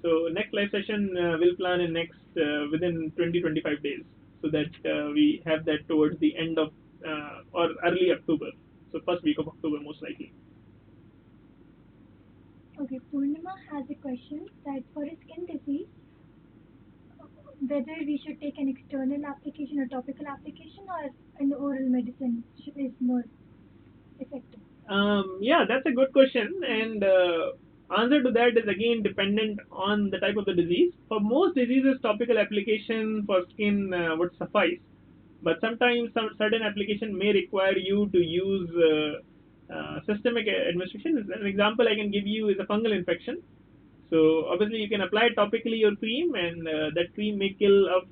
So next live session we'll plan in next within 20-25 days, so that we have that towards the end of or early October. So first week of October most likely. Okay, Purnima has a question that for a skin disease, whether we should take an external application or topical application, or an oral medicine is more effective. Yeah, that's a good question, and answer to that is again dependent on the type of the disease. For most diseases, topical application for skin would suffice, but sometimes some certain application may require you to use systemic administration. An example I can give you is a fungal infection. So obviously you can apply topically your cream, and that cream may kill off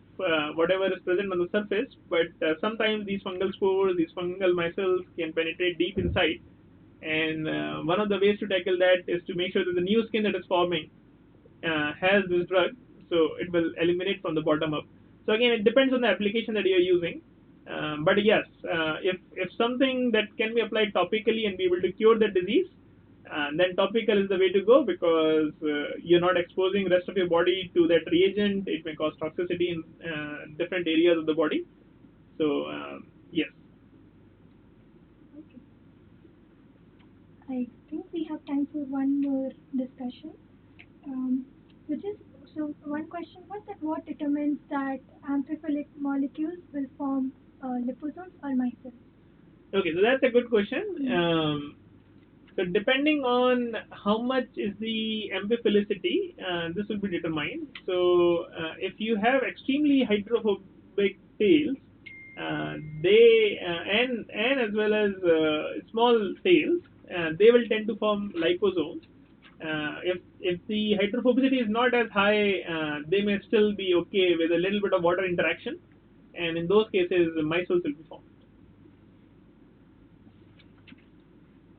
whatever is present on the surface. But sometimes these fungal spores, these fungal micelles can penetrate deep inside, and one of the ways to tackle that is to make sure that the new skin that is forming has this drug, so it will eliminate from the bottom up. So again, it depends on the application that you are using. But yes, if something that can be applied topically and be able to cure the disease, then topical is the way to go, because you're not exposing rest of your body to that reagent. It may cause toxicity in different areas of the body. So yes. Okay. I think we have time for one more discussion, which is, so one question was that what determines that amphiphilic molecules will form liposomes or micelles? Okay, so that's a good question. So depending on how much is the amphiphilicity, this will be determined. So if you have extremely hydrophobic tails, they and as well as small tails, they will tend to form liposomes. If the hydrophobicity is not as high, they may still be okay with a little bit of water interaction, and in those cases, micelles will be formed.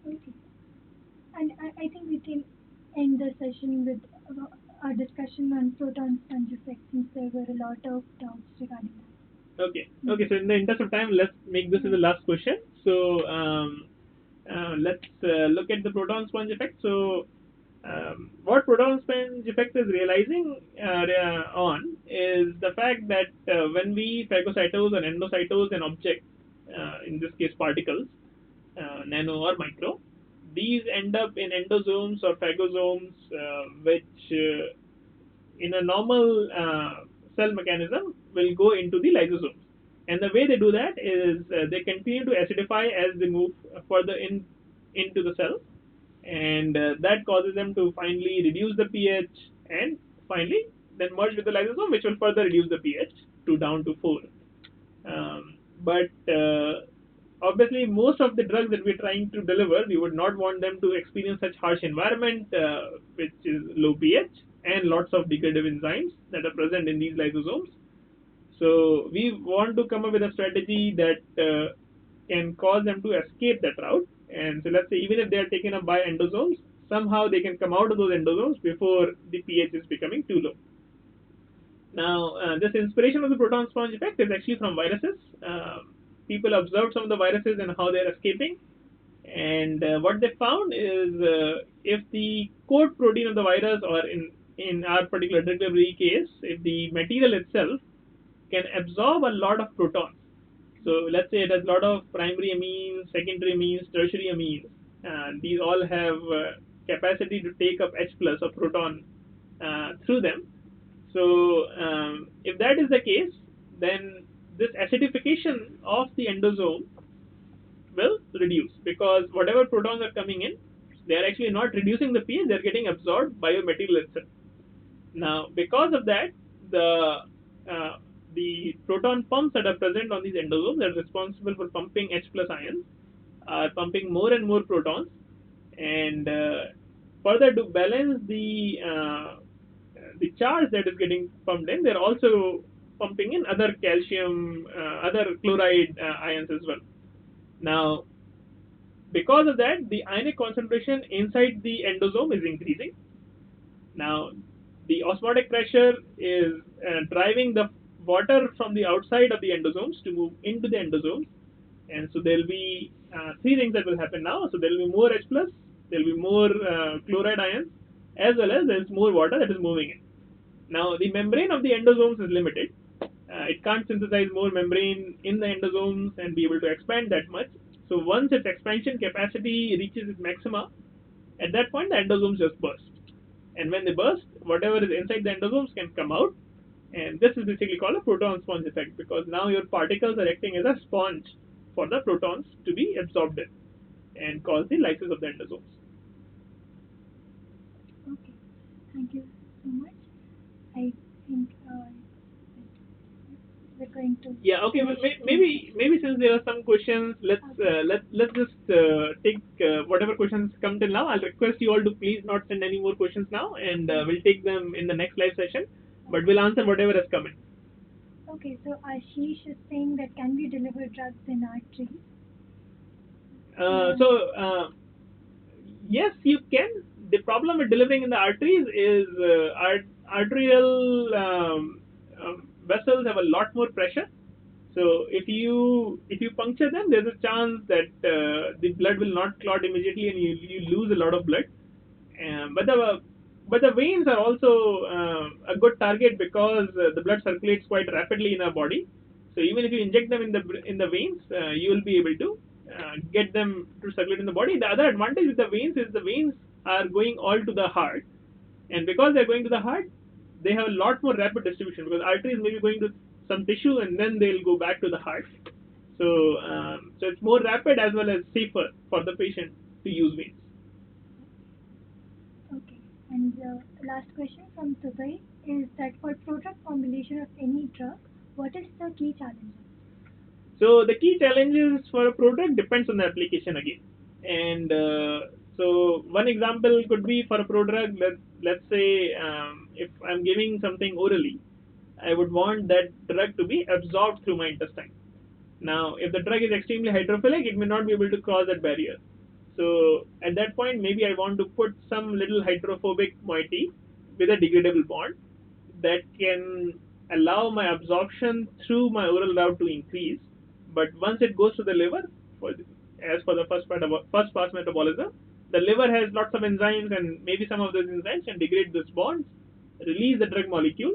Okay. And I think we can end the session with our discussion on proton sponge effect, since there were a lot of doubts regarding that. Okay. Okay. So in the interest of time, let's make this as the last question. So let's look at the proton sponge effect. So what proton sponge effect is realizing on is the fact that when we phagocytose or endocytose an object, in this case particles, nano or micro, these end up in endosomes or phagosomes, which in a normal cell mechanism will go into the lysosomes. And the way they do that is they continue to acidify as they move further into the cell, and that causes them to finally reduce the pH, and finally then merge with the lysosome, which will further reduce the pH to down to 4. But obviously, most of the drugs that we're trying to deliver, we would not want them to experience such harsh environment, which is low pH and lots of degradative enzymes that are present in these lysosomes. So we want to come up with a strategy that can cause them to escape that route. And so let's say even if they are taken up by endosomes, somehow they can come out of those endosomes before the pH is becoming too low. Now, this inspiration of the proton sponge effect is actually from viruses. People observed some of the viruses and how they're escaping. And what they found is if the coat protein of the virus, or in our particular drug delivery case, if the material itself can absorb a lot of protons. So let's say it has a lot of primary amines, secondary amines, tertiary amines. These all have capacity to take up H plus or proton through them. So if that is the case, then this acidification of the endosome will reduce, because whatever protons are coming in, they are actually not reducing the pH, they are getting absorbed by your material itself. Now, because of that, uh, the proton pumps that are present on these endosomes that are responsible for pumping H plus ions are pumping more and more protons, and further to balance the charge that is getting pumped in, they're also pumping in other calcium, other chloride ions as well. Now, because of that, the ionic concentration inside the endosome is increasing. Now, the osmotic pressure is driving the water from the outside of the endosomes to move into the endosomes, and so there will be three things that will happen now. So there will be more H plus, there will be more chloride ions, as well as there is more water that is moving in. Now, the membrane of the endosomes is limited. It can't synthesize more membrane in the endosomes and be able to expand that much. So once its expansion capacity reaches its maxima, at that point the endosomes just burst. And when they burst, whatever is inside the endosomes can come out. And this is basically called a proton sponge effect, because now your particles are acting as a sponge for the protons to be absorbed in and cause the lysis of the endosomes. Okay, thank you so much. I think we're going to. Yeah. Okay. Maybe since there are some questions, let's just take whatever questions come till now. I'll request you all to please not send any more questions now, and we'll take them in the next live session. But we'll answer whatever has come in. Okay, so Ashish is saying that can we deliver drugs in arteries? Yes, you can. The problem with delivering in the arteries is arterial vessels have a lot more pressure. So if you puncture them, there's a chance that the blood will not clot immediately, and you lose a lot of blood. But the veins are also a good target because the blood circulates quite rapidly in our body. So even if you inject them in the veins, you will be able to get them to circulate in the body. The other advantage with the veins is the veins are going all to the heart, and because they're going to the heart, they have a lot more rapid distribution, because arteries may be going to some tissue and then they'll go back to the heart. So it's more rapid as well as safer for the patient to use veins. Okay, and the last question from Dubai is that for product formulation of any drug, what is the key challenges? So the key challenges for a product depends on the application again. And so one example could be for a prodrug. Let's say if I'm giving something orally, I would want that drug to be absorbed through my intestine. Now, if the drug is extremely hydrophilic, it may not be able to cross that barrier. So at that point, maybe I want to put some little hydrophobic moiety with a degradable bond that can allow my absorption through my oral route to increase. But once it goes to the liver, as for the first pass metabolism, the liver has lots of enzymes, and maybe some of those enzymes can degrade this bond, release the drug molecule,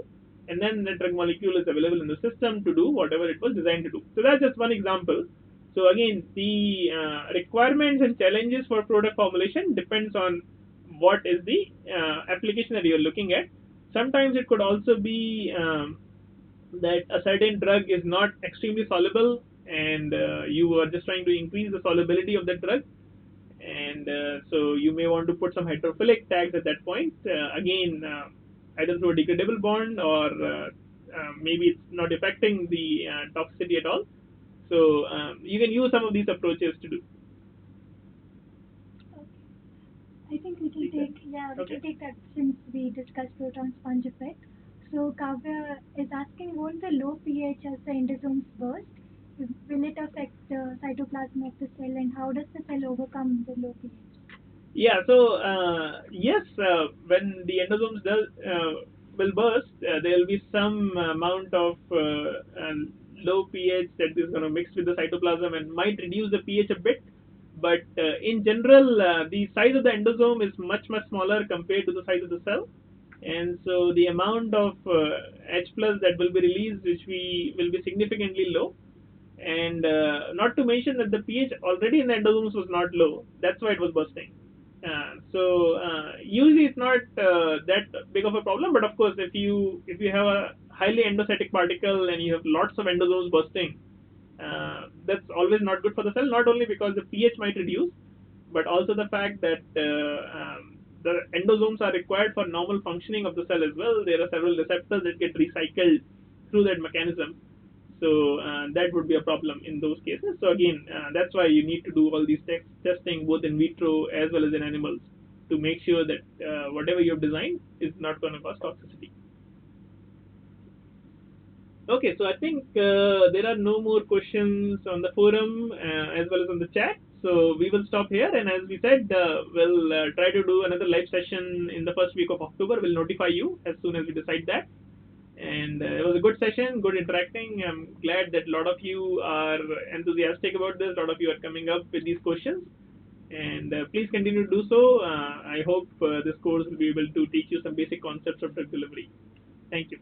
and then the drug molecule is available in the system to do whatever it was designed to do. So that's just one example. So again, the requirements and challenges for product formulation depends on what is the application that you're looking at. Sometimes it could also be that a certain drug is not extremely soluble, and you are just trying to increase the solubility of the drug, and so you may want to put some hydrophilic tags at that point. Again, either through a degradable bond, or maybe it's not affecting the toxicity at all. So you can use some of these approaches to do. I think we can take that since we discussed proton sponge effect. So Kavya is asking, won't the low pH as the endosomes burst? Will it affect the cytoplasm of the cell, and how does the cell overcome the low pH? Yeah, so yes, when the endosomes will burst, there will be some amount of low pH that is going to mix with the cytoplasm and might reduce the pH a bit. But in general, the size of the endosome is much smaller compared to the size of the cell, and so the amount of H plus that will be released, which will be significantly low. And not to mention that the pH already in the endosomes was not low. That's why it was bursting. Usually it's not that big of a problem, but of course if you have a highly endostatic particle and you have lots of endosomes bursting, that's always not good for the cell. Not only because the pH might reduce, but also the fact that the endosomes are required for normal functioning of the cell as well. There are several receptors that get recycled through that mechanism. So that would be a problem in those cases. So again, that's why you need to do all these testing both in vitro as well as in animals to make sure that whatever you have designed is not going to cause toxicity. Okay, so I think there are no more questions on the forum as well as on the chat. So we will stop here, and as we said, we'll try to do another live session in the first week of October. We'll notify you as soon as we decide that. And it was a good session, good interacting. I'm glad that a lot of you are enthusiastic about this. A lot of you are coming up with these questions, and please continue to do so. I hope this course will be able to teach you some basic concepts of drug delivery. Thank you.